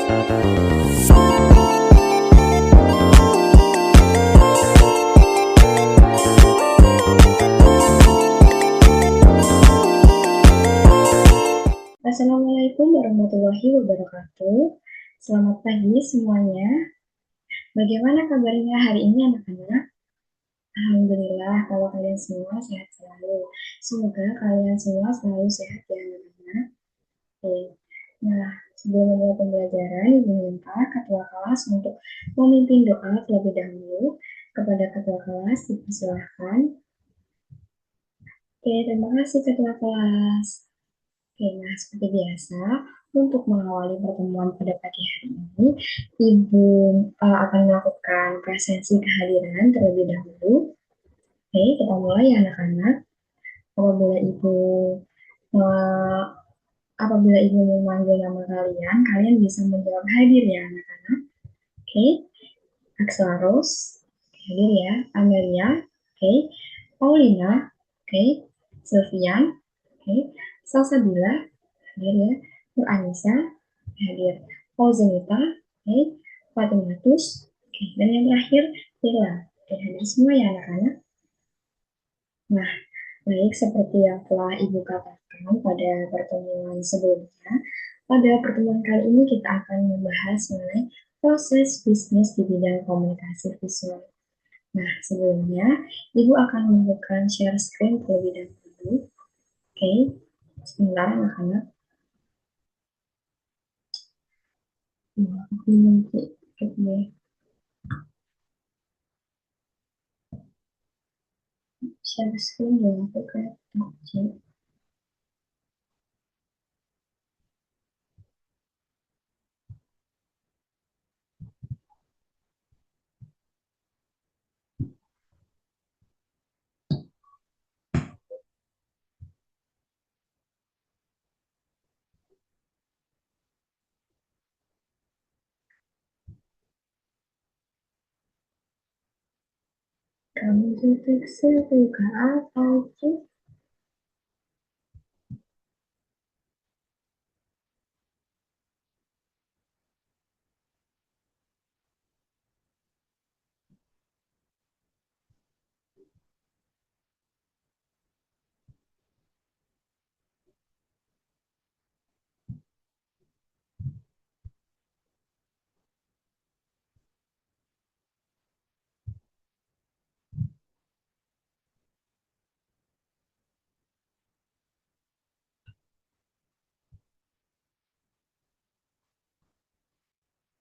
Assalamualaikum warahmatullahi wabarakatuh. Selamat pagi semuanya. Bagaimana kabarnya hari ini anak-anak? Alhamdulillah kalau kalian semua sehat selalu. Semoga kalian semua selalu sehat ya anak-anak. Oke. Nah, sebelum memulai pembelajaran, Ibu minta ketua kelas untuk memimpin doa terlebih dahulu. Kepada ketua kelas, dipersilahkan. Oke, terima kasih ketua kelas. Oke, nah seperti biasa, untuk mengawali pertemuan pada pagi hari ini, Ibu akan melakukan presensi kehadiran terlebih dahulu. Oke, kita mulai ya anak-anak. Apabila Ibu uh, apabila Ibu memanggil nama kalian, kalian bisa menjawab hadir ya anak-anak. Oke, Axel Rose, hadir ya. Amelia, oke. Paulina, oke. Sylvian, oke. Salsabila, hadir ya. Nur Anissa, hadir. Pauzenita, oke. Fatimatus, oke. Dan yang terakhir, Tila. Oke, hadir semua ya anak-anak. Nah, baik seperti yang telah Ibu katakan pada pertemuan sebelumnya, pada pertemuan kali ini kita akan membahas mengenai proses bisnis di bidang komunikasi visual. Nah, sebelumnya Ibu akan membuka share screen terlebih dahulu. Oke, sebentar anak-anak. Oke, share screen dilakukan. Oke. Kamu deteksi buka apa itu?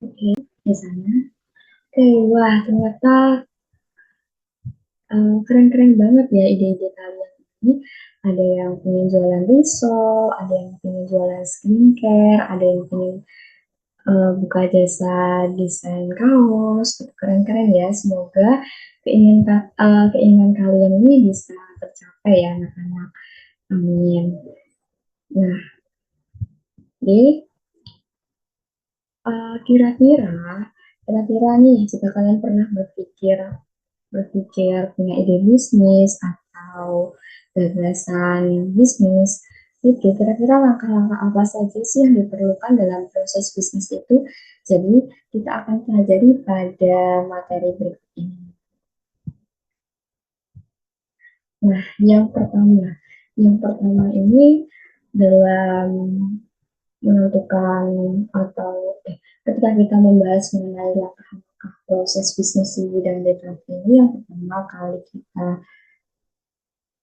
Oke, di sana. Oke, wah ternyata keren-keren banget ya ide-ide kalian ini. Ada yang pengen jualan risol, ada yang pengen jualan skincare, ada yang pengen buka jasa desain kaos. Gitu. Keren-keren ya. Semoga keinginan kalian ini bisa tercapai ya anak-anak. Amin. Nah, jadi kira-kira, kira-kira nih jika kalian pernah berpikir punya ide bisnis atau gagasan bisnis, itu kira-kira langkah-langkah apa saja sih yang diperlukan dalam proses bisnis itu? Jadi kita akan pelajari pada materi berikut ini. Nah, yang pertama ini dalam menentukan atau ketika kita membahas mengenai langkah-langkah proses bisnis di bidang data ini, yang pertama kali kita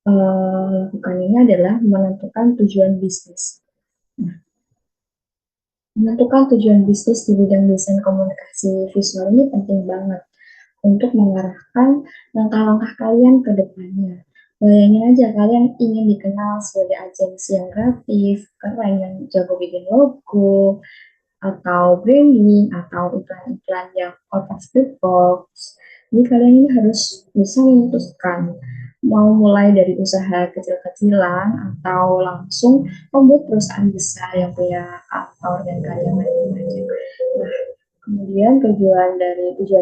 lakukan ini adalah menentukan tujuan bisnis. Nah, menentukan tujuan bisnis di bidang desain komunikasi visual ini penting banget untuk mengarahkan langkah-langkah kalian ke depannya. Bayangin aja kalian ingin dikenal sebagai agensi yang kreatif, keren, yang jago bikin logo, atau branding, atau iklan-iklan yang out of the box. Jadi kalian ini harus bisa memutuskan mau mulai dari usaha kecil-kecilan atau langsung membuat perusahaan besar yang punya kantor dan karyawan yang banyak. Nah, kemudian tujuan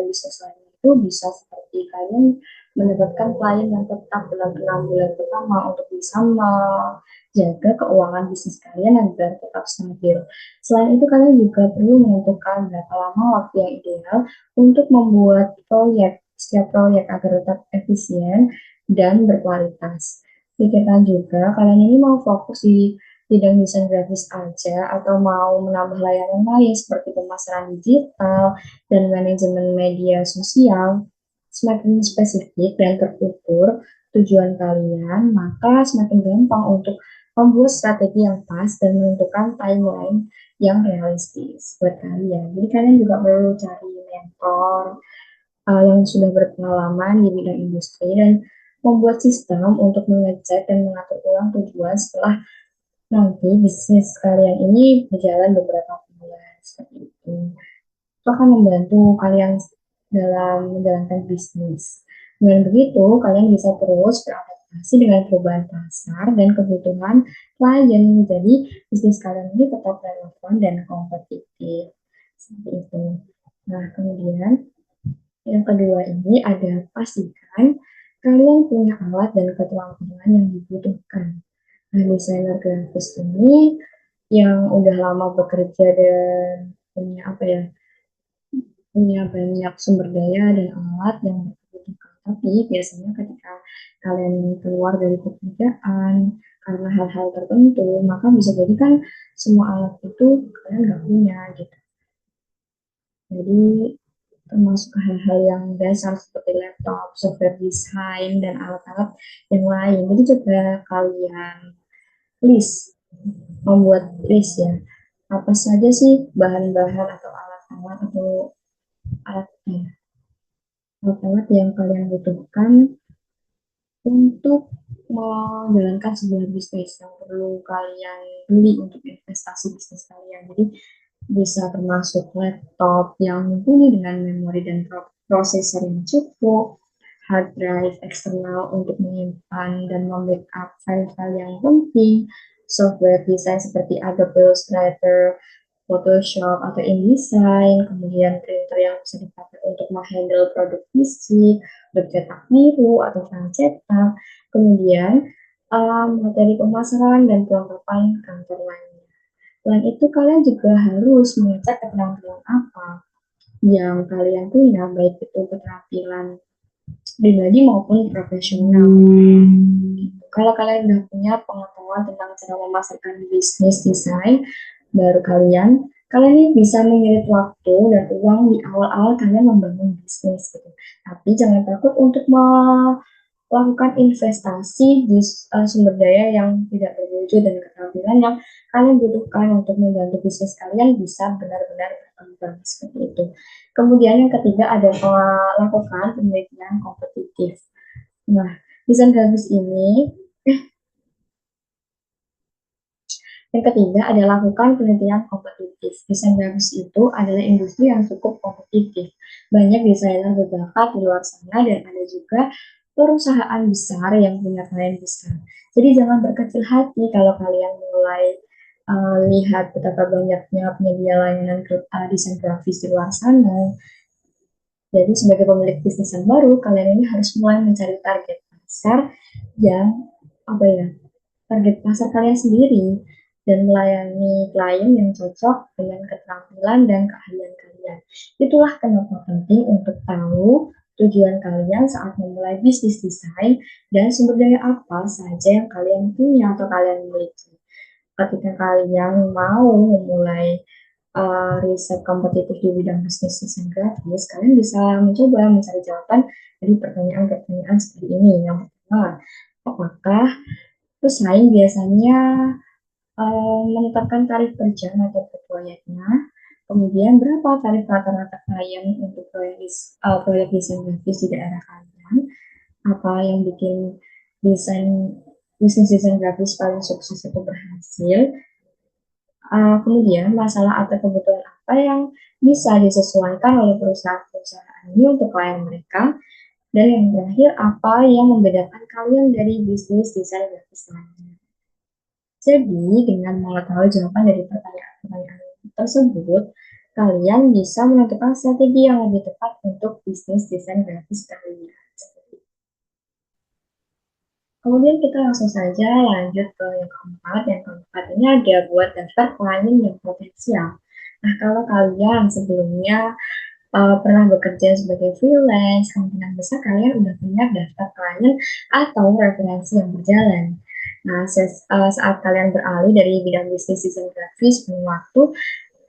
bisnis lainnya itu bisa seperti kalian mendapatkan klien yang tetap dalam 6 bulan pertama untuk bisa menjaga keuangan bisnis kalian agar tetap stabil. Selain itu, kalian juga perlu menentukan berapa lama waktu yang ideal untuk membuat setiap proyek agar tetap efisien dan berkualitas. Pikirkan juga, kalian ini mau fokus di bidang desain grafis aja atau mau menambah layanan lain seperti pemasaran digital dan manajemen media sosial. Semakin spesifik dan terukur tujuan kalian, maka semakin gampang untuk membuat strategi yang pas dan menentukan timeline yang realistis buat kalian. Jadi kalian juga perlu cari mentor yang sudah berpengalaman di bidang industri dan membuat sistem untuk mengecek dan mengatur ulang tujuan setelah nanti bisnis kalian ini berjalan beberapa bulan seperti itu. Itu akan membantu kalian dalam menjalankan bisnis. Dengan begitu, kalian bisa terus beradaptasi dengan perubahan pasar dan kebutuhan klien. Jadi, bisnis kalian ini tetap relevan dan kompetitif. Seperti itu. Nah, kemudian yang kedua ini ada pastikan kalian punya alat dan keterampilan yang dibutuhkan. Nah, desainer grafis ini yang udah lama bekerja dan punya apa ya, punya banyak sumber daya dan alat yang dibutuhkan. Tapi biasanya ketika kalian keluar dari pekerjaan karena hal-hal tertentu, maka bisa jadi kan semua alat itu kalian nggak punya gitu. Jadi termasuk hal-hal yang dasar seperti laptop, software desain, dan alat-alat yang lain. Jadi coba kalian list, membuat list ya. Apa saja sih bahan-bahan atau alat-alat atau alatnya alat-alat yang kalian butuhkan untuk menjalankan sebuah bisnis yang perlu kalian beli untuk investasi bisnis kalian. Jadi bisa termasuk laptop yang mumpuni dengan memori dan prosesor yang cukup, hard drive eksternal untuk menyimpan dan membackup file-file yang penting, software desain seperti Adobe Illustrator, Photoshop atau InDesign, kemudian printer yang bisa dipakai untuk menghandle produk fisik, bercetak biru atau file cetak, kemudian materi pemasaran dan perlengkapan kantor lainnya. Selain itu, kalian juga harus mengecek keterampilan apa yang kalian punya, baik itu keterampilan pribadi maupun profesional. Kalau kalian udah punya pengetahuan tentang cara memasarkan bisnis desain baru kalian ini bisa mengirit waktu dan uang di awal-awal kalian membangun bisnis gitu. Tapi jangan takut untuk melakukan investasi di sumber daya yang tidak berwujud dan keterampilan yang kalian butuhkan untuk membantu bisnis kalian bisa benar-benar berkembang seperti itu. Kemudian yang ketiga ada melakukan penelitian kompetitif. Nah, desain grafis ini yang ketiga adalah lakukan penelitian kompetitif. Desain grafis itu adalah industri yang cukup kompetitif. Banyak desainer berbakat di luar sana dan ada juga perusahaan besar yang punya klien besar. Jadi jangan berkecil hati kalau kalian mulai lihat betapa banyaknya penyedia layanan desain grafis di luar sana. Jadi sebagai pemilik bisnis yang baru, kalian ini harus mulai mencari target pasar yang apa ya, target pasar kalian sendiri dan melayani klien yang cocok dengan keterampilan dan keahlian kalian. Itulah kenapa penting untuk tahu tujuan kalian saat memulai bisnis desain dan sumber daya apa saja yang kalian punya atau kalian miliki. Ketika kalian mau memulai riset kompetitif di bidang bisnis desain grafis, kalian bisa mencoba mencari jawaban dari pertanyaan-pertanyaan seperti ini. Yang pertama, apakah pesaing biasanya menetapkan tarif per jam atau per proyeknya? Kemudian berapa tarif rata-rata klien untuk proyek desain grafis di daerah kalian? Apa yang bikin bisnis desain grafis paling sukses itu berhasil? Kemudian masalah atau kebutuhan apa yang bisa disesuaikan oleh perusahaan-perusahaan ini untuk klien mereka? Dan yang terakhir, apa yang membedakan kalian dari bisnis desain grafis lainnya? Jadi, dengan mengetahui jawaban dari pertanyaan-pertanyaan tersebut, kalian bisa menentukan strategi yang lebih tepat untuk bisnis desain grafis kalian. Kemudian kita langsung saja lanjut ke yang keempat. Yang keempat ini ada buat daftar klien yang potensial. Nah, kalau kalian sebelumnya pernah bekerja sebagai freelance, kemungkinan besar kalian udah punya daftar klien atau referensi yang berjalan. Nah, saat kalian beralih dari bidang bisnis desain grafis penuh waktu,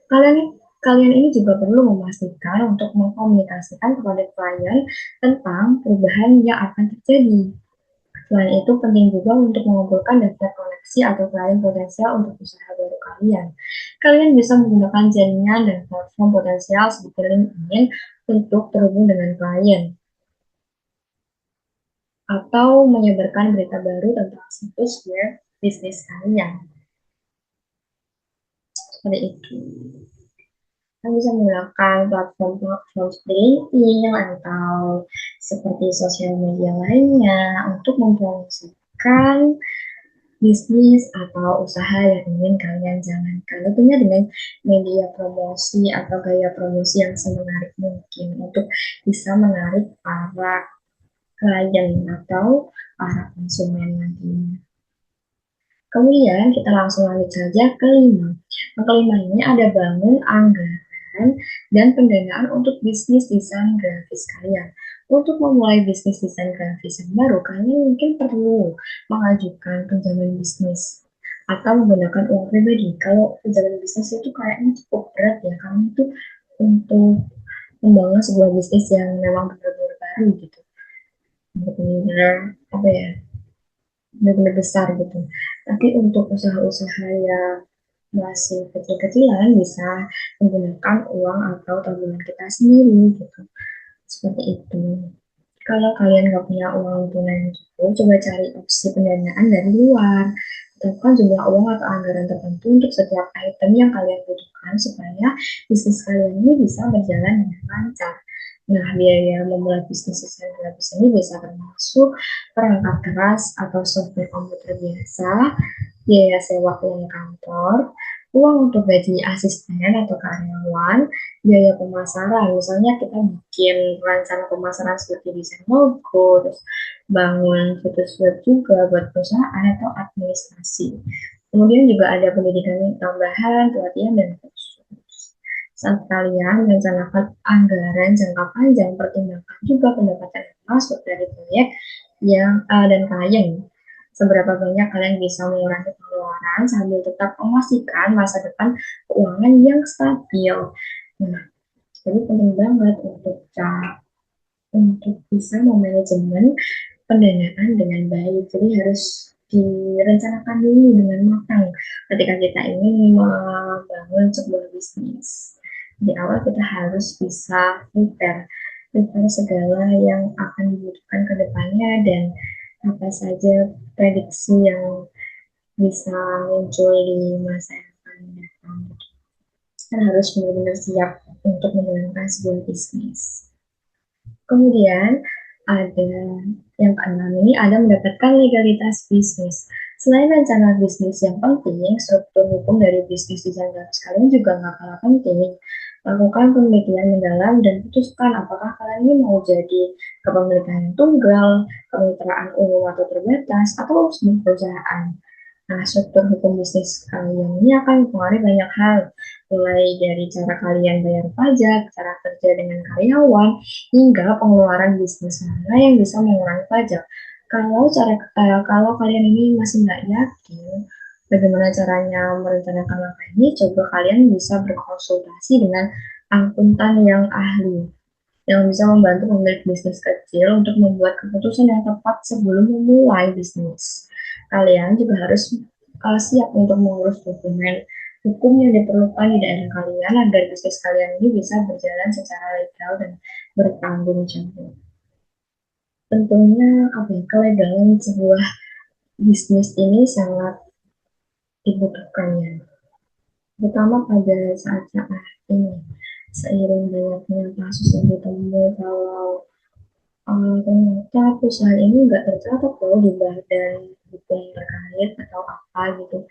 kalian kalian ini juga perlu memastikan untuk mengkomunikasikan kepada klien tentang perubahan yang akan terjadi. Selain itu, penting juga untuk mengumpulkan daftar koneksi atau klien potensial untuk usaha baru kalian. Kalian bisa menggunakan jaringan dan platform potensial seperti LinkedIn untuk terhubung dengan klien atau menyebarkan berita baru tentang situs web bisnis kalian. Seperti itu. Kalian bisa menggunakan platform-platform seperti LinkedIn atau seperti sosial media lainnya untuk mempromosikan bisnis atau usaha yang ingin kalian jalankan. Tentunya dengan media promosi atau gaya promosi yang semenarik mungkin untuk bisa menarik para klien atau para konsumen nantinya. Kemudian kita langsung lanjut saja ke kelima. Yang kelima ini ada bangun anggaran dan pendanaan untuk bisnis desain grafis kalian. Untuk memulai bisnis desain grafis yang baru, kalian mungkin perlu mengajukan pinjaman bisnis atau menggunakan uang pribadi. Kalau pinjaman bisnis itu kayaknya cukup berat ya, karena itu untuk membangun sebuah bisnis yang memang benar-benar baru gitu. Benar-benar apa ya, benar-benar besar gitu. Tapi untuk usaha-usaha yang masih kecil-kecilan bisa menggunakan uang atau tabungan kita sendiri gitu. Seperti itu. Kalau kalian nggak punya uang tunai yang cukup, coba cari opsi pendanaan dari luar. Tentukan jumlah uang atau anggaran tertentu untuk setiap item yang kalian butuhkan supaya bisnis kalian ini bisa berjalan dengan lancar. Nah, biaya memulai bisnis desain grafis ini bisa termasuk perangkat keras atau software komputer biasa, biaya sewa uang kantor, uang untuk gaji asisten atau karyawan, biaya pemasaran. Misalnya kita bikin rencana pemasaran seperti desain logo, terus bangun situs web juga buat perusahaan atau administrasi. Kemudian juga ada pendidikan tambahan, pelatihan, dan kursus. Saat kalian merencanakan anggaran jangka panjang, pertimbangkan juga pendapatan yang masuk dari proyek dan klien. Seberapa banyak kalian bisa mengurangi pengeluaran sambil tetap memastikan masa depan keuangan yang stabil. Nah, jadi penting banget untuk bisa memanajemen pendanaan dengan baik. Jadi harus direncanakan dulu dengan matang ketika kita ingin membangun sebuah bisnis. Di awal kita harus bisa prepare segala yang akan dibutuhkan ke depannya dan apa saja prediksi yang bisa muncul di masa yang akan datang. Kita harus benar-benar siap untuk menjalankan sebuah bisnis. Kemudian ada yang keenam ini ada mendapatkan legalitas bisnis. Selain rencana bisnis yang penting, struktur hukum dari bisnis desain grafis kalian juga nggak kalah penting. Lakukan penelitian mendalam dan putuskan apakah kalian ini mau jadi kepemilikan tunggal, kemitraan umum atau terbatas, atau sebuah perusahaan. Nah, struktur hukum bisnis kalian ini akan mempengaruhi banyak hal, mulai dari cara kalian bayar pajak, cara kerja dengan karyawan, hingga pengeluaran bisnis mana yang bisa mengurangi pajak. Kalau kalian ini masih nggak yakin bagaimana caranya merencanakan langkah ini, coba kalian bisa berkonsultasi dengan akuntan yang ahli yang bisa membantu pemilik bisnis kecil untuk membuat keputusan yang tepat sebelum memulai bisnis. Kalian juga harus siap untuk mengurus dokumen hukum yang diperlukan di daerah kalian agar bisnis kalian ini bisa berjalan secara legal dan bertanggung jawab. Tentunya apa ya, kelegalan sebuah bisnis ini sangat dibutuhkan ya, terutama pada saat-saat ini. Seiring banyaknya kasus yang ditemui kalau ternyata perusahaan ini nggak tercatat loh di badan hukum terkait atau apa gitu.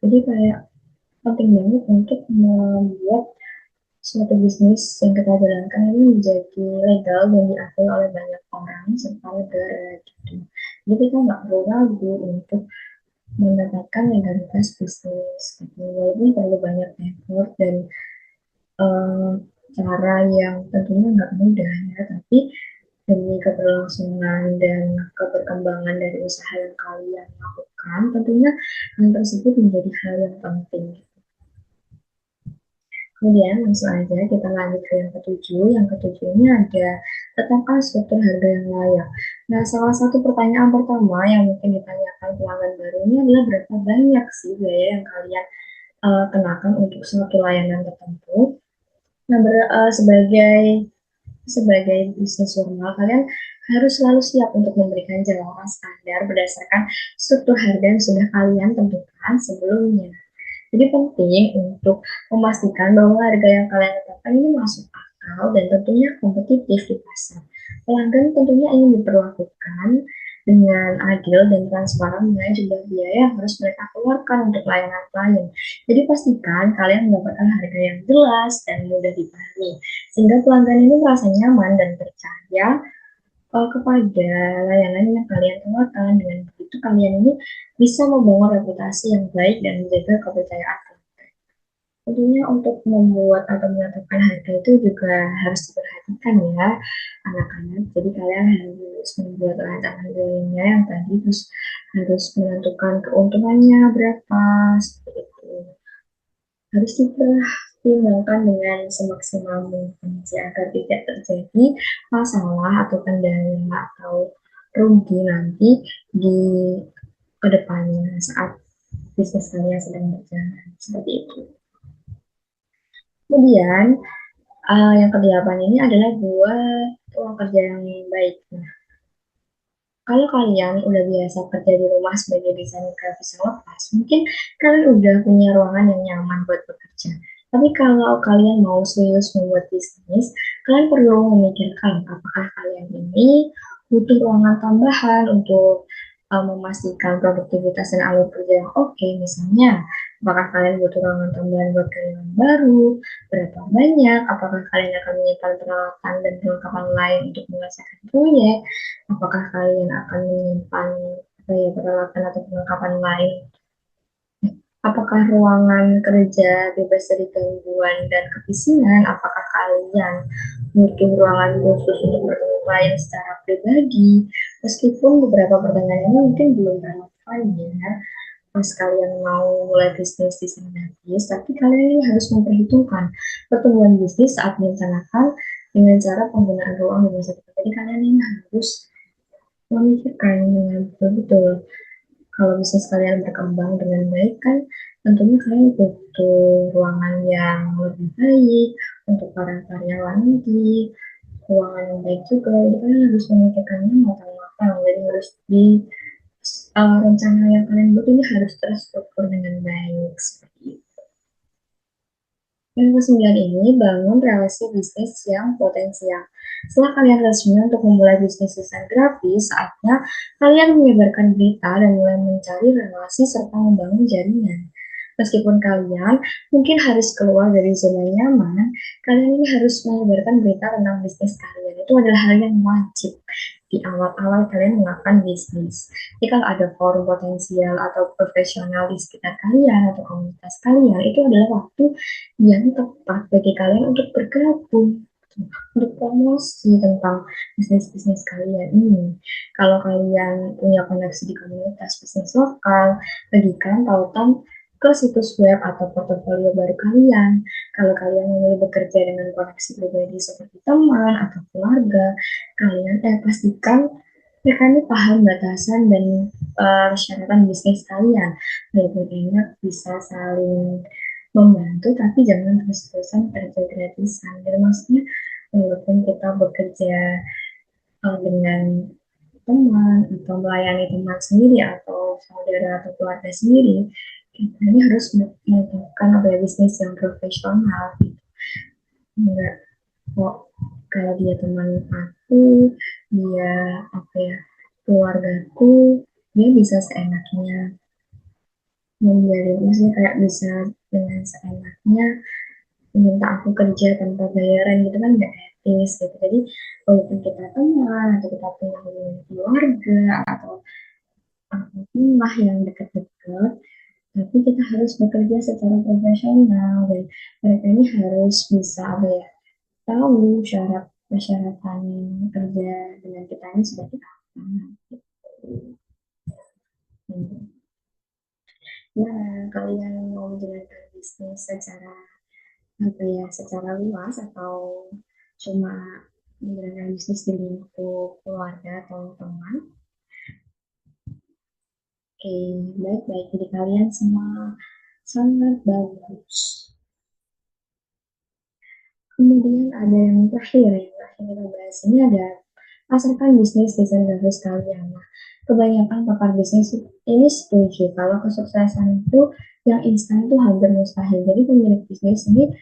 Jadi kayak penting banget untuk membuat suatu bisnis yang kita jalankan ini menjadi legal dan diakui oleh banyak orang serta negara gitu. Jadi kita nggak perlu ragu untuk mendapatkan legalitas bisnis gitu. Walaupun perlu banyak effort dan eh, cara yang tentunya nggak mudah ya, tapi demi keberlangsungan dan keberkembangan dari usaha yang kalian lakukan, tentunya hal tersebut menjadi hal yang penting. Kemudian langsung aja kita lanjut ke yang ketujuh. Yang ketujuh ini ada tetapkan struktur harga yang layak. Nah, salah satu pertanyaan pertama yang mungkin ditanyakan pelanggan baru ini adalah berapa banyak sih biaya yang kalian kenakan untuk suatu layanan tertentu. Nah, sebagai sebagai bisnis formal, kalian harus selalu siap untuk memberikan jawaban standar berdasarkan struktur harga yang sudah kalian tentukan sebelumnya. Jadi penting untuk memastikan bahwa harga yang kalian tetapkan ini masuk akal dan tentunya kompetitif di pasar. Pelanggan tentunya ingin diperlakukan dengan adil dan transparan mengenai jumlah biaya yang harus mereka keluarkan untuk layanan klien. Jadi pastikan kalian mendapatkan harga yang jelas dan mudah dipahami, sehingga pelanggan ini merasa nyaman dan percaya kepada layanan yang kalian tawarkan. Dengan begitu kalian ini bisa membangun reputasi yang baik dan menjaga kepercayaan. Tentunya untuk membuat atau menetapkan harga itu juga harus diperhatikan ya anak-anak. Jadi kalian harus membuat rancangan biayanya yang tadi, terus harus menentukan keuntungannya berapa seperti itu. Harus dipertimbangkan dengan semaksimal mungkin agar tidak terjadi masalah atau kendala atau rugi nanti di kedepannya saat bisnis kalian sedang berjalan seperti itu. Kemudian yang kedelapan ini adalah buat ruang kerja yang baik. Nah, kalau kalian udah biasa kerja di rumah sebagai desainer grafis yang lepas, mungkin kalian udah punya ruangan yang nyaman buat bekerja. Tapi kalau kalian mau serius membuat bisnis, kalian perlu memikirkan apakah kalian ini butuh ruangan tambahan untuk memastikan produktivitas dan alur kerja yang oke. Misalnya, apakah kalian butuh ruangan tambahan buat karyawan baru, berapa banyak, apakah kalian akan menyimpan peralatan dan perlengkapan lain untuk menyelesaikan proyek, apakah kalian akan menyimpan peralatan atau perlengkapan lain, apakah ruangan kerja bebas dari gangguan dan kebisingan, apakah kalian butuh ruangan khusus untuk bertemu klien secara pribadi. Meskipun beberapa pertanyaan ini mungkin belum relevan ya pas kalian mau mulai bisnis desain grafis, tapi kalian ini harus memperhitungkan pertumbuhan bisnis saat merencanakan dengan cara penggunaan ruang di masa depan. Jadi kalian ini harus memikirkan dengan betul-betul kalau bisnis kalian berkembang dengan baik kan tentunya kalian butuh ruangan yang lebih baik untuk para karyawan nanti, ruangan yang baik juga. Jadi kalian harus memikirkannya matang-matang. Jadi harus di rencana yang kalian buat ini harus terstruktur dengan baik seperti itu. Yang kesembilan ini bangun relasi bisnis yang potensial. Setelah kalian resmi untuk memulai bisnis desain grafis, saatnya kalian menyebarkan berita dan mulai mencari relasi serta membangun jaringan. Meskipun kalian mungkin harus keluar dari zona nyaman, kalian ini harus menyebarkan berita tentang bisnis kalian. Itu adalah hal yang wajib di awal-awal kalian melakukan bisnis. Jadi kalau ada forum potensial atau profesional di sekitar kalian atau komunitas kalian, itu adalah waktu yang tepat bagi kalian untuk bergabung, untuk promosi tentang bisnis-bisnis kalian ini. Kalau kalian punya koneksi di komunitas bisnis lokal, bagikan tautan ke situs web atau portofolio baru kalian. Kalau kalian memilih bekerja dengan koneksi pribadi seperti teman atau keluarga, kalian pastikan mereka ini paham batasan dan persyaratan bisnis kalian. Biar enak bisa saling membantu, tapi jangan terus-terusan kerja gratisan. Jadi maksudnya walaupun kita bekerja dengan teman atau melayani teman sendiri atau saudara atau keluarga sendiri, kita ini harus melakukan bisnis yang profesional. Enggak kok kalau dia teman aku, dia keluargaku, dia bisa seenaknya membiarin, maksudnya kayak bisa dengan seenaknya minta aku kerja tanpa bayaran gitu kan, enggak bisnis gitu. Jadi walaupun kita teman atau kita punya hubungan keluarga atau rumah yang dekat-dekat, tapi kita harus bekerja secara profesional dan mereka ini harus bisa apa ya, tahu syarat persyaratan kerja dengan kita ini seperti apa. Hmm. Nah, kalian mau menjalankan bisnis secara apa ya, secara luas atau cuma menjalankan bisnis di lingkup keluarga atau teman? Oke, baik-baik. Jadi kalian semua sangat bagus. Kemudian ada yang terakhir kita bahas ini ada pasarkan bisnis desain grafis kalian. Nah, kebanyakan pakar bisnis ini setuju kalau kesuksesan itu yang instan itu hampir mustahil. Jadi pemilik bisnis ini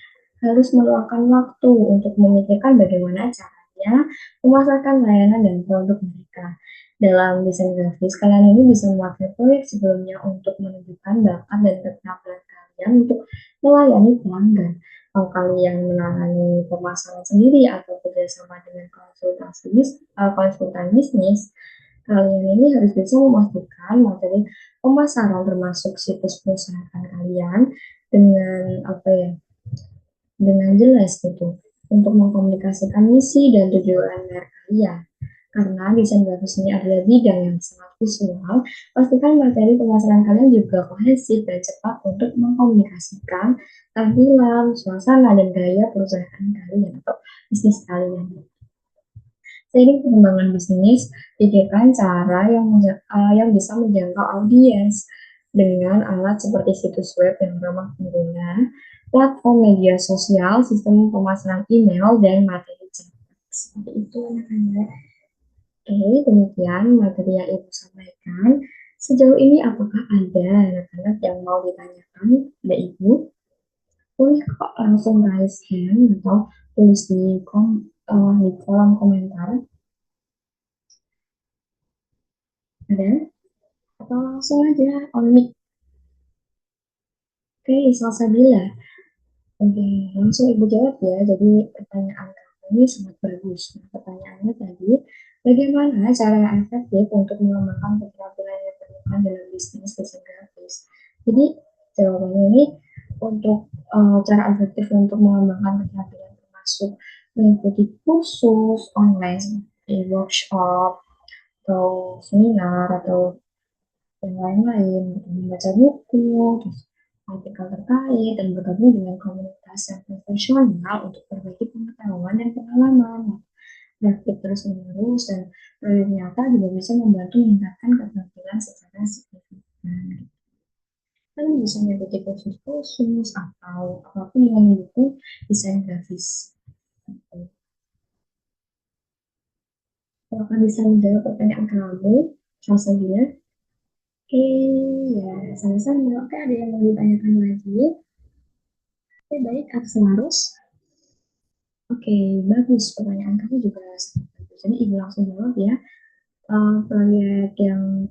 harus meluangkan waktu untuk memikirkan bagaimana caranya memasarkan layanan dan produk mereka. Dalam desain grafis, kalian ini bisa memakai proyek sebelumnya untuk menunjukkan bakat dan keterampilan kalian untuk melayani pelanggan. Kalau kalian menangani pemasaran sendiri atau kerjasama dengan konsultan bisnis, kalian ini harus bisa memastikan materi pemasaran termasuk situs perusahaan kalian dengan apa ya, dengan jelas gitu untuk mengkomunikasikan misi dan tujuan dari kalian. Karena desain grafis ini adalah bidang yang sangat visual, pastikan materi pemasaran kalian juga kohesif dan cepat untuk mengkomunikasikan tampilan, suasana, dan gaya perusahaan kalian atau bisnis kalian. Seiring pengembangan bisnis, pikirkan cara yang bisa menjangkau audiens dengan alat seperti situs web yang ramah pengguna, platform media sosial, sistem pemasaran email, dan materi cetak. Seperti itu anak-anak. Oke, demikian materi yang Ibu sampaikan. Sejauh ini apakah ada anak-anak yang mau ditanyakan pada Ibu? Boleh kok langsung raise hand atau tulis di kolom komentar. Ada? Atau langsung aja on mic. Oke, Salsabila. Oke, langsung Ibu jawab ya. Jadi pertanyaan kamu ini sangat bagus. Nah, pertanyaannya tadi, bagaimana cara yang efektif untuk mengembangkan keterampilan yang diperlukan dalam bisnis desain grafis? Jadi jawabannya ini untuk cara efektif untuk mengembangkan keterampilan termasuk mengikuti kursus online seperti workshop atau seminar atau yang lain-lain, membaca buku, terus artikel terkait, dan bergabung dengan komunitas yang profesional untuk berbagi pengetahuan dan pengalaman. Praktik terus-menerus dan proyek nyata juga bisa membantu meningkatkan keterampilan secara signifikan. Kalian bisa mengikuti kursus-kursus atau apapun yang mendukung desain grafis. Apakah bisa menjawab pertanyaan kamu, Selsa dia? Oke, ya sama-sama. Oke, ada yang mau ditanyakan lagi? Oke, baik, Akselarus. Oke, bagus. Pertanyaan kamu juga sangat bagus. Jadi Ibu langsung jawab ya. Proyek yang,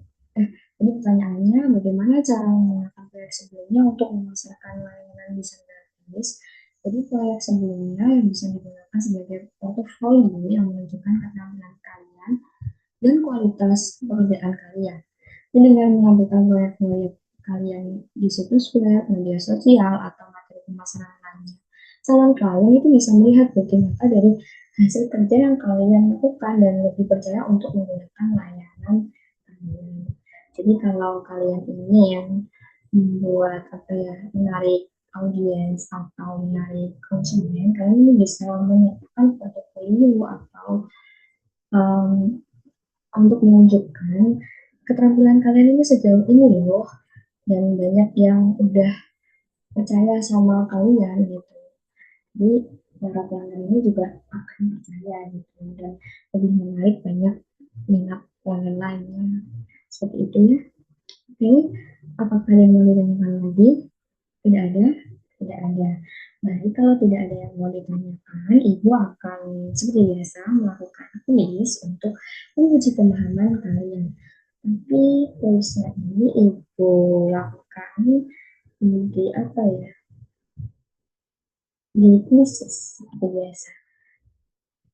jadi pertanyaannya bagaimana cara menggunakan proyek sebelumnya untuk memasarkan layanan desain grafis. Jadi proyek sebelumnya yang bisa digunakan sebagai portofolio yang menunjukkan keterampilan kalian dan kualitas pekerjaan kalian. Dan dengan mengampilkan proyek-proyek kalian di situs web, media sosial, atau materi pemasaran lainnya, calon klien itu bisa melihat bukti nyata dari hasil kerja yang kalian lakukan dan lebih percaya untuk menggunakan layanan kalian. Jadi kalau kalian ini yang membuat apa ya, menarik audiens atau menarik konsumen, kalian ini bisa menyatakan portfolio atau um, untuk menunjukkan keterampilan kalian ini sejauh ini loh, dan banyak yang udah percaya sama kalian gitu. Jadi para pelanggan ini juga akan percaya gitu dan lebih menarik banyak minat pelanggan lainnya. Seperti itu ya. Oke, apakah ada yang mau ditanyakan lagi? Tidak ada? Tidak ada. Baik, kalau tidak ada yang mau ditanyakan, Ibu akan seperti biasa melakukan kuis untuk menguji pemahaman kalian. Tapi kuisnya ini Ibu lakukan di apa ya? Di kuis seperti biasa.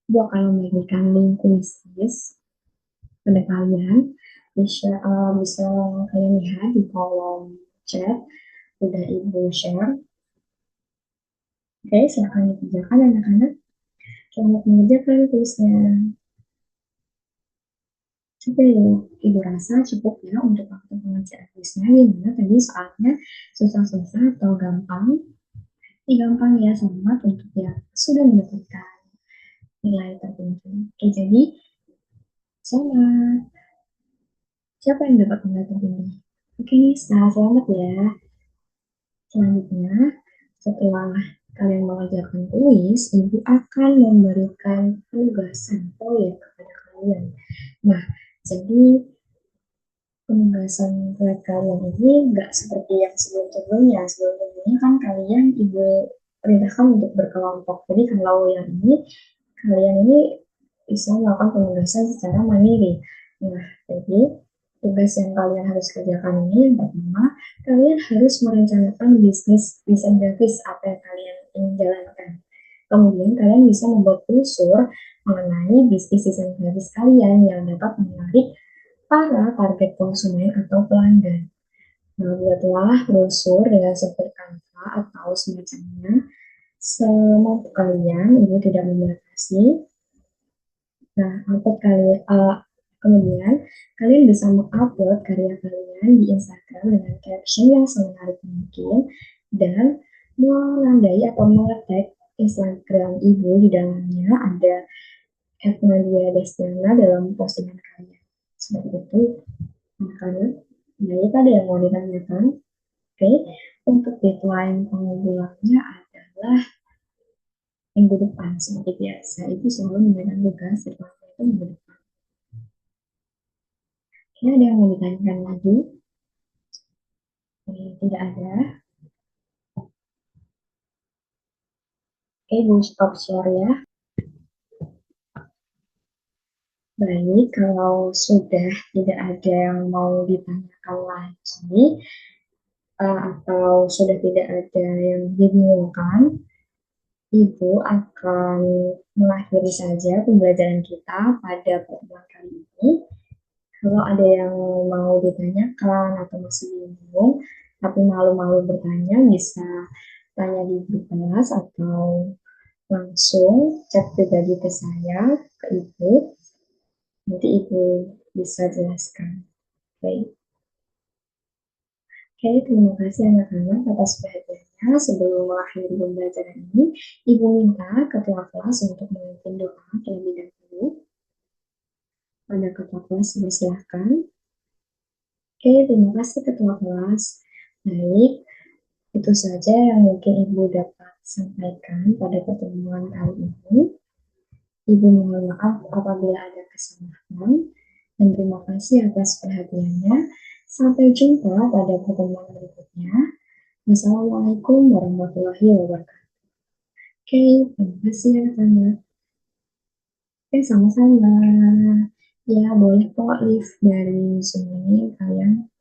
Ibu akan memberikan link kuisis pada kalian. Bisa kalian lihat di kolom chat, udah Ibu share. Oke, silahkan dikerjakan anak-anak. Selamat mengerjakan kuisnya. Coba Ibu rasa cukup ya untuk waktu pengerjaan kuisnya, gimana tadi soalnya susah-susah atau gampang? Gampang ya, selamat untuk yang sudah mendapatkan nilai tertentu. Oke, jadi selamat. Siapa yang dapat nilai tertinggi? Oke, selamat ya. Selanjutnya, setelah kalian mengerjakan kuis, Ibu akan memberikan tugasan proyek kepada kalian. Nah, jadi penugasan proyek kalian ini nggak seperti yang sebelum-sebelumnya. Sebelum-sebelumnya kan kalian Ibu perintahkan untuk berkelompok. Jadi kalau yang ini, kalian ini bisa melakukan penugasan secara mandiri. Nah, jadi tugas yang kalian harus kerjakan ini yang pertama, kalian harus merencanakan bisnis desain grafis apa yang kalian ingin jalankan. Kemudian kalian bisa membuat brosur mengenai bisnis desain grafis kalian yang dapat menarik para target konsumen atau pelanggan. Nah, buatlah brosur dengan software Canva atau semacamnya semampu kalian, Ibu tidak membatasi. Nah, kemudian kalian bisa mengupload karya kalian di Instagram dengan caption yang semenarik mungkin dan menandai atau mengetag Instagram Ibu di dalamnya ada @nadia_destiana dalam postingan kalian. Seperti itu, anak-anak. Baik, ada yang mau ditanyakan? Oke, untuk deadline pengumpulannya adalah minggu depan seperti biasa. Itu selalu memberikan tugas deadline itu minggu depan. Oke, ada yang mau ditanyakan lagi? Oke, tidak ada. Oke, Bu, stop share ya. Baik, kalau sudah tidak ada yang mau ditanyakan lagi, atau sudah tidak ada yang dibingungkan, Ibu akan mengakhiri saja pembelajaran kita pada pertemuan kali ini. Kalau ada yang mau ditanyakan atau masih bingung, tapi malu-malu bertanya, bisa tanya di grup kelas atau langsung chat pribadi ke saya, ke Ibu. Nanti Ibu bisa jelaskan. Oke, Oke, terima kasih anak-anak atas perhatiannya. Sebelum mengakhiri pembelajaran ini, Ibu minta ketua kelas untuk memimpin doa terlebih dahulu. Pada ketua kelas, silakan. Oke, terima kasih ketua kelas. Baik, itu saja yang mungkin Ibu dapat sampaikan pada pertemuan kali ini. Ibu mohon maaf apabila ada kesalahan dan terima kasih atas perhatiannya. Sampai jumpa pada pertemuan berikutnya. Wassalamualaikum warahmatullahi wabarakatuh. Oke, terima kasih anak-anak. Oke, sama-sama. Ya, boleh kok live dari Zoom ini kalian.